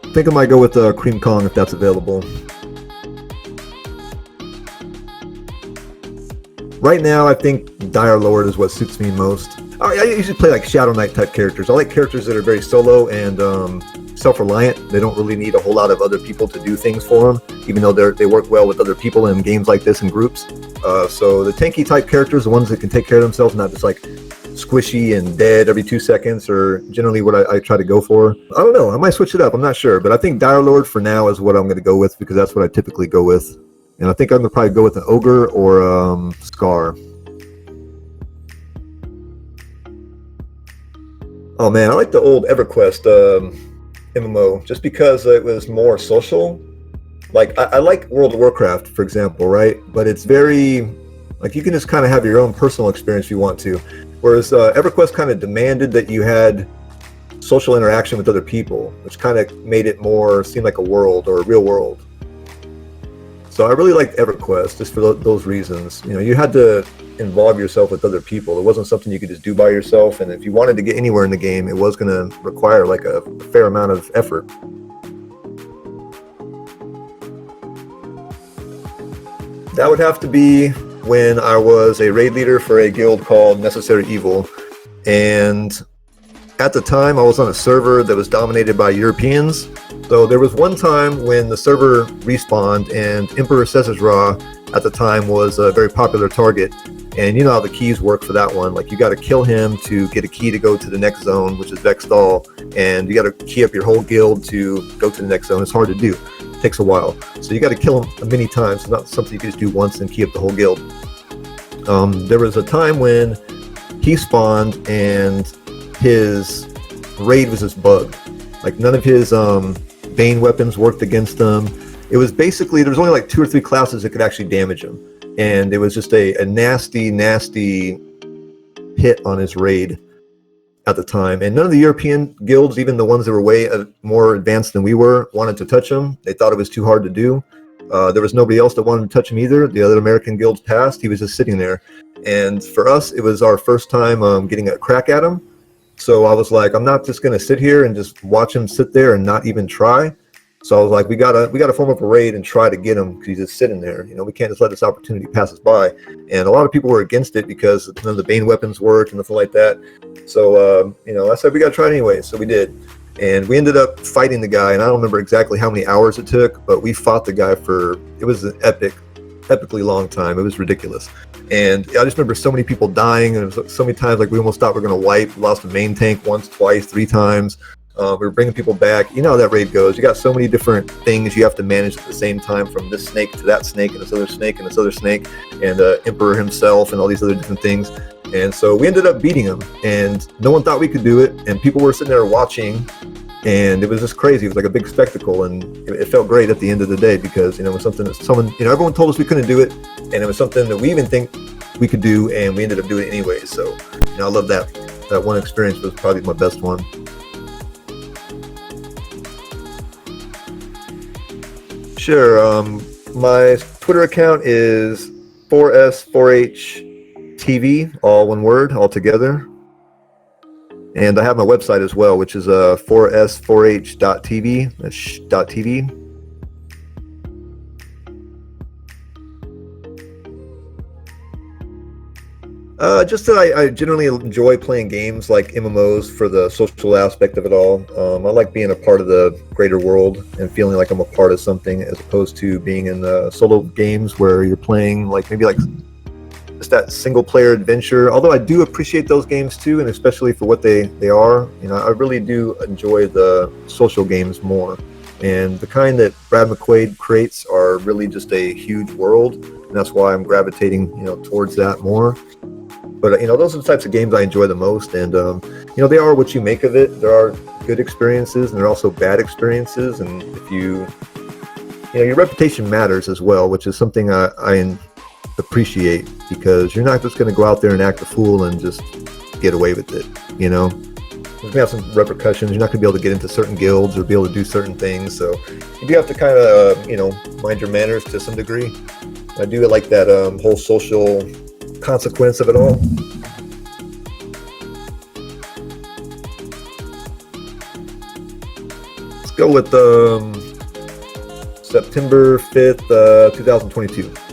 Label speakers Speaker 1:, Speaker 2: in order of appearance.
Speaker 1: I think I might go with Creamkong if that's available. Right now, I think Dire Lord is what suits me most. I usually play like Shadow Knight type characters. I like characters that are very solo and self-reliant. They don't really need a whole lot of other people to do things for them, even though they work well with other people in games like this in groups. So the tanky type characters, the ones that can take care of themselves, not just like squishy and dead every 2 seconds, are generally what I try to go for. I don't know, I might switch it up, I'm not sure, but I think Dire Lord for now is what I'm going to go with, because that's what I typically go with. And I think I'm going to probably go with an Ogre or Scar. Oh man, I like the old EverQuest MMO, just because it was more social. Like, I like World of Warcraft, for example, right? But it's very, like, you can just kind of have your own personal experience if you want to. Whereas EverQuest kind of demanded that you had social interaction with other people, which kind of made it more seem like a world or a real world. So I really liked EverQuest just for those reasons. You know, you had to involve yourself with other people. It wasn't something you could just do by yourself, and if you wanted to get anywhere in the game, it was going to require like a fair amount of effort. That would have to be when I was a raid leader for a guild called Necessary Evil, and at the time I was on a server that was dominated by Europeans. So there was one time when the server respawned, and Emperor Caesar's at the time was a very popular target. And you know how the keys work for that one. Like, you got to kill him to get a key to go to the next zone, which is Vexdal, and you got to key up your whole guild to go to the next zone. It's hard to do. It takes a while. So you got to kill him many times. It's not something you can just do once and key up the whole guild. There was a time when he spawned and his raid was just bugged. Like, none of his Bane weapons worked against him. It was basically, there was only like 2 or 3 classes that could actually damage him. And it was just a nasty, nasty hit on his raid at the time. And none of the European guilds, even the ones that were way more advanced than we were, wanted to touch him. They thought it was too hard to do. There was nobody else that wanted to touch him either. The other American guilds passed. He was just sitting there. And for us, it was our first time getting a crack at him. So I was like, I'm not just going to sit here and just watch him sit there and not even try. So I was like, we gotta form up a raid and try to get him, because he's just sitting there. You know, we can't just let this opportunity pass us by. And a lot of people were against it because none of the Bane weapons worked and nothing like that. So, you know, I said we gotta try it anyway. So we did. And we ended up fighting the guy, and I don't remember exactly how many hours it took, but we fought the guy it was an epically long time. It was ridiculous. And I just remember so many people dying, and it was so many times like we almost thought we were going to wipe. We lost the main tank once, twice, 3 times. We were bringing people back. You know how that raid goes. You got so many different things you have to manage at the same time, from this snake to that snake and this other snake and this other snake, and Emperor himself and all these other different things. And so we ended up beating him, and no one thought we could do it, and people were sitting there watching, and it was just crazy. It was like a big spectacle, and it felt great at the end of the day, because, you know, it was something that everyone told us we couldn't do it, and it was something that we even think we could do, and we ended up doing it anyway. So, you know, I love that. That one experience was probably my best one. Sure. My Twitter account is 4S4HTV, all one word, all together. And I have my website as well, which is 4S4H.tv. That's .tv. Just that I generally enjoy playing games like MMOs for the social aspect of it all. I like being a part of the greater world and feeling like I'm a part of something, as opposed to being in the solo games where you're playing like maybe like just that single player adventure. Although I do appreciate those games too, and especially for what they are. You know, I really do enjoy the social games more. And the kind that Brad McQuaid creates are really just a huge world, and that's why I'm gravitating, you know, towards that more. But, you know, those are the types of games I enjoy the most, and, you know, they are what you make of it. There are good experiences, and there are also bad experiences, and if you know, your reputation matters as well, which is something I appreciate, because you're not just going to go out there and act a fool and just get away with it, you know? There's going to have some repercussions. You're not going to be able to get into certain guilds or be able to do certain things, so you do have to kind of, you know, mind your manners to some degree. I do like that whole social consequence of it all. Let's go with September 5th, 2022.